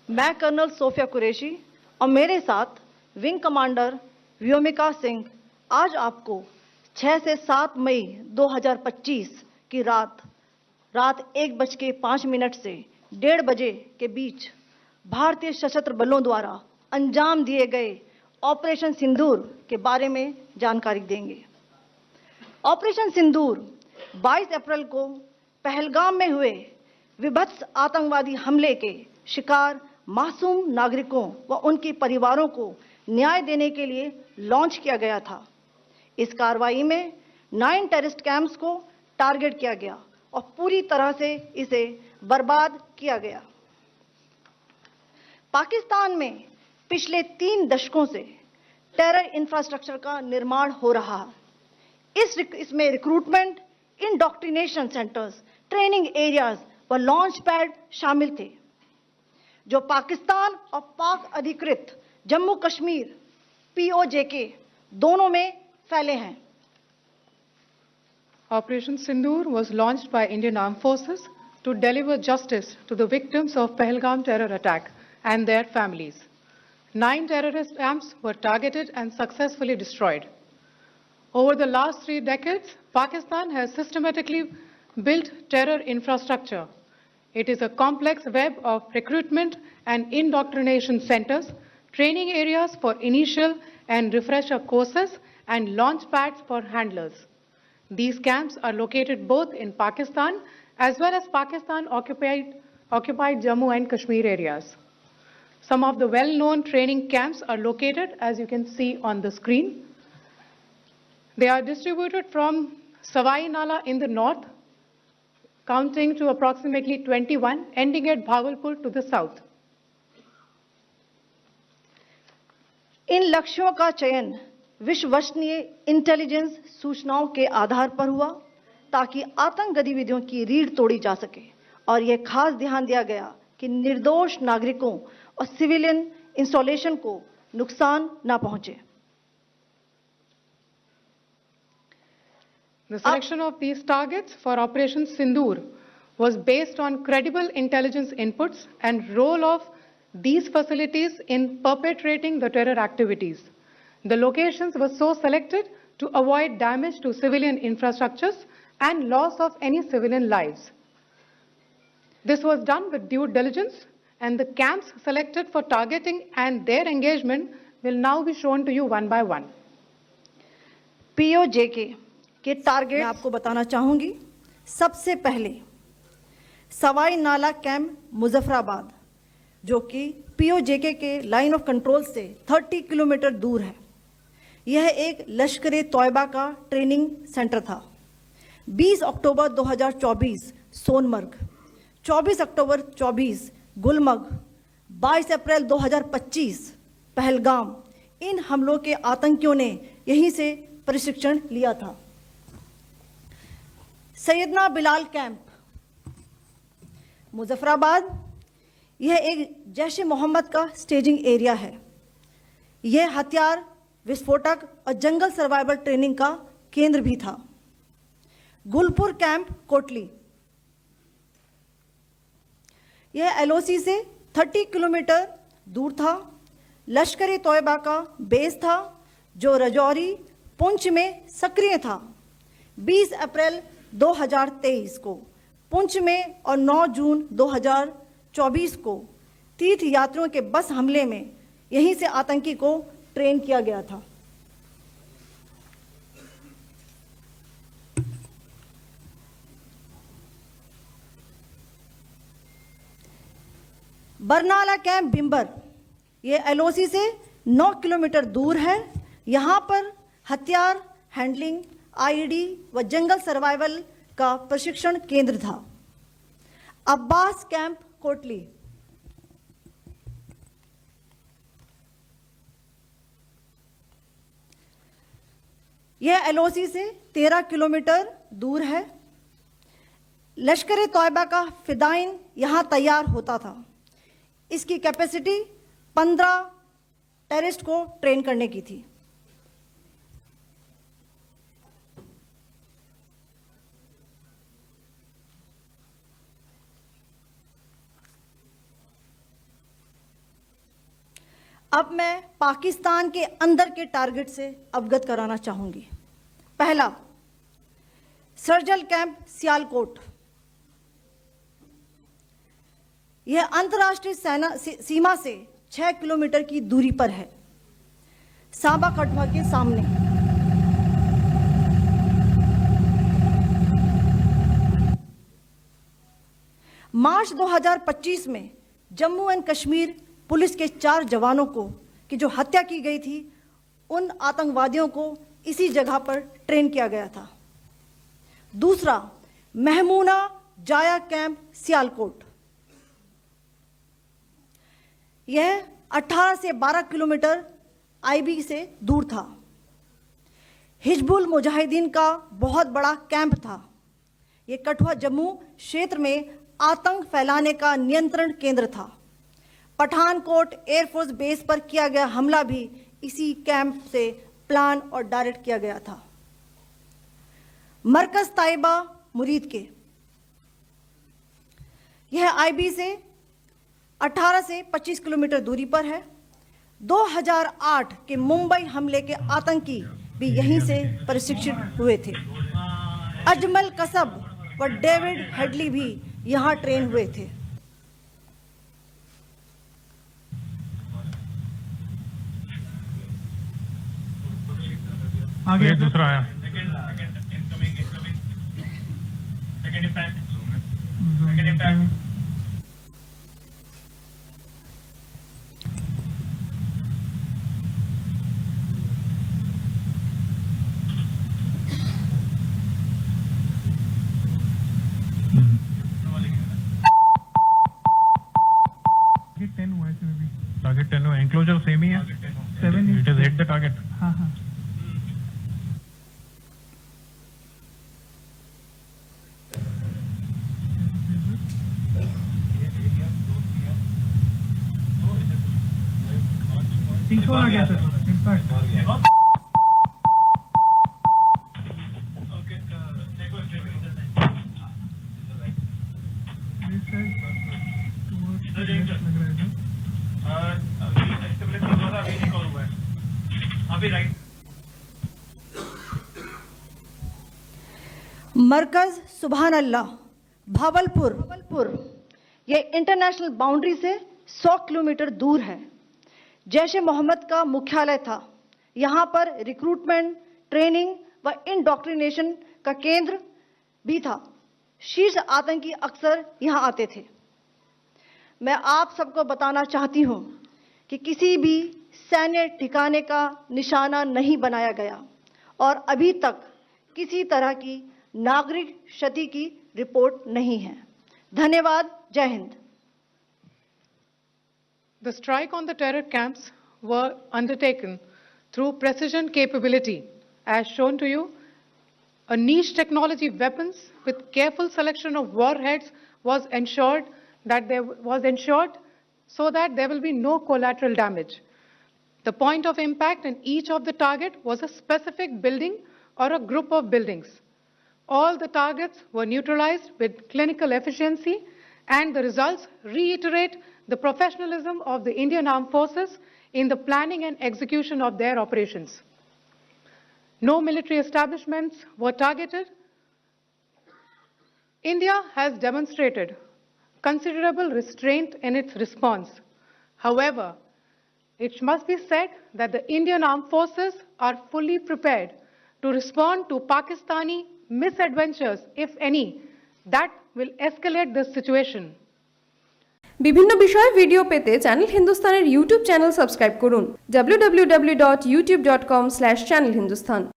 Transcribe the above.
मैं colonel Sophia Qureshi और मेरे साथ विंग कमांडर व्योमिका सिंह आज आपको 6 से 7 मई 2025 की रात 1:05 से 1:30 बजे के बीच भारतीय सशस्त्र बलों द्वारा अंजाम दिए गए ऑपरेशन सिंदूर के बारे में जानकारी देंगे। ऑपरेशन सिंदूर 22 अप्रैल को पहलगाम में हुए विभत्स आतंकवादी हमले के शिकार मासूम नागरिकों व उनके परिवारों को न्याय देने के लिए लॉन्च किया गया था। इस कार्रवाई में 9 टेररिस्ट कैंप्स को टारगेट किया गया और पूरी तरह से इसे बर्बाद किया गया। पाकिस्तान में पिछले 3 दशकों से टेरर इंफ्रास्ट्रक्चर का निर्माण हो रहा है। इसमें recruitment, indoctrination centres, training areas व लॉन्च पैड शामिल थे, जो पाकिस्तान और पाक अधिकृत जम्मू कश्मीर POJK दोनों में फैले हैं। Operation Sindoor was launched by Indian Armed Forces to deliver justice to the victims of Pahalgam terror attack and their families. 9 terrorist camps were targeted and successfully destroyed. Over the last 3 decades, Pakistan has systematically built terror infrastructure. It is a complex web of recruitment and indoctrination centers, training areas for initial and refresher courses, and launch pads for handlers. These camps are located both in Pakistan as well as Pakistan-occupied Jammu and Kashmir areas. Some of the well-known training camps are located, as you can see on the screen. They are distributed from Savai Nala in the north, counting to approximately 21, ending at Bhagalpur to the south. इन लक्ष्यों का चयन विश्वसनीय intelligence सूचनाओं के आधार पर हुआ ताकि आतंक गतिविधियों की रीढ़ तोड़ी जा सके और यह खास ध्यान दिया गया कि निर्दोष नागरिकों और सिविलियन इंस्टॉलेशन को नुकसान न पहुंचे। The selection of these targets for Operation Sindoor was based on credible intelligence inputs and role of these facilities in perpetrating the terror activities. The locations were so selected to avoid damage to civilian infrastructures and loss of any civilian lives. This was done with due diligence, and the camps selected for targeting and their engagement will now be shown to you one by one. POJK के target मैं आपको बताना चाहूंगी। सबसे पहले सवाई नाला camp Muzaffarabad, जो कि POJK के लाइन ऑफ कंट्रोल से 30 किलोमीटर दूर है। यह एक लश्कर तौयबा का ट्रेनिंग सेंटर था। 20 अक्टूबर 2024 सोनमर्ग, 24 अक्टूबर 24 गुलमर्ग, 22 अप्रैल 2025 पहलगाम, इन हमलों के आतंकियों ने यहीं से प्रशिक्षण लिया था। सैयदना बिलाल कैंप मुजफ्फराबाद, यह एक जैश ए मोहम्मद का स्टेजिंग एरिया है। यह हथियार, विस्फोटक और जंगल सर्वाइवल ट्रेनिंग का केंद्र भी था। गुलपुर कैंप कोटली, यह LOC से 30 किलोमीटर दूर था। लश्कर तौयबा का बेस था, जो रजौरी पुंछ में सक्रिय था। 20 अप्रैल 2023 को पुंछ में और 9 जून 2024 को तीर्थ यात्रियों के बस हमले में यहीं से आतंकी को ट्रेन किया गया था। बरनाला कैंप बिम्बर, ये LOC से 9 किलोमीटर दूर है। यहाँ पर हथियार, हैंडलिंग, IED व जंगल सर्वाइवल का प्रशिक्षण केंद्र था। अब्बास कैंप कोटली, यह LOC से 13 किलोमीटर दूर है। लश्कर तौयबा का फिदाइन यहाँ तैयार होता था। इसकी कैपेसिटी 15 टेररिस्ट को ट्रेन करने की थी। अब मैं पाकिस्तान के अंदर के टारगेट से अवगत कराना चाहूंगी। पहला, सर्जिकल कैंप सियालकोट। यह अंतर्राष्ट्रीय सीमा से 6 किलोमीटर की दूरी पर है, सांबा कठुआ के सामने। मार्च 2025 में जम्मू एंड कश्मीर पुलिस के 4 जवानों को की जो हत्या की गई थी, उन आतंकवादियों को इसी जगह पर ट्रेन किया गया था। दूसरा, महमूना जाया कैंप सियालकोट। यह 18 से 12 किलोमीटर आईबी से दूर था। हिजबुल मुजाहिदीन का बहुत बड़ा कैंप था। यह कठुआ जम्मू क्षेत्र में आतंक फैलाने का नियंत्रण केंद्र था। पठानकोट एयरफोर्स बेस पर किया गया हमला भी इसी कैंप से प्लान और डायरेक्ट किया गया था। मरकज ताइबा मुरीद के, यह आईबी से 18 से 25 किलोमीटर दूरी पर है। 2008 के मुंबई हमले के आतंकी भी यहीं से प्रशिक्षित हुए थे। अजमल कसब व डेविड हेडली भी यहां ट्रेन हुए थे। आगे दूसरा आया। टारगेट 10 हुआ, एंक्लोजर सेम ही है। 7 it is hit the target. हाँ हाँ। आ गया सर, इम्पैक्ट। मरकज सुभान अल्लाह भावलपुर, यह इंटरनेशनल बाउंड्री से 100 किलोमीटर दूर है। जैश ए मोहम्मद का मुख्यालय था। यहाँ पर रिक्रूटमेंट, ट्रेनिंग व इंडॉक्ट्रिनेशन का केंद्र भी था। शीर्ष आतंकी अक्सर यहाँ आते थे। मैं आप सबको बताना चाहती हूँ कि किसी भी सैन्य ठिकाने का निशाना नहीं बनाया गया और अभी तक किसी तरह की नागरिक क्षति की रिपोर्ट नहीं है। धन्यवाद। जय Hind. The strike on the terror camps were undertaken through precision capability, as shown to you. A niche technology weapons with careful selection of warheads was ensured so that there will be no collateral damage. The point of impact in each of the target was a specific building or a group of buildings. All the targets were neutralized with clinical efficiency, and the results reiterate the professionalism of the Indian Armed Forces in the planning and execution of their operations. No military establishments were targeted. India has demonstrated considerable restraint in its response. However, it must be said that the Indian Armed Forces are fully prepared to respond to Pakistani misadventures, if any, that will escalate this situation. বিভিন্ন বিষয়ে video পেতে channel হিন্দুস্তানের YouTube channel subscribe করুন www.youtube.com/channelhindustan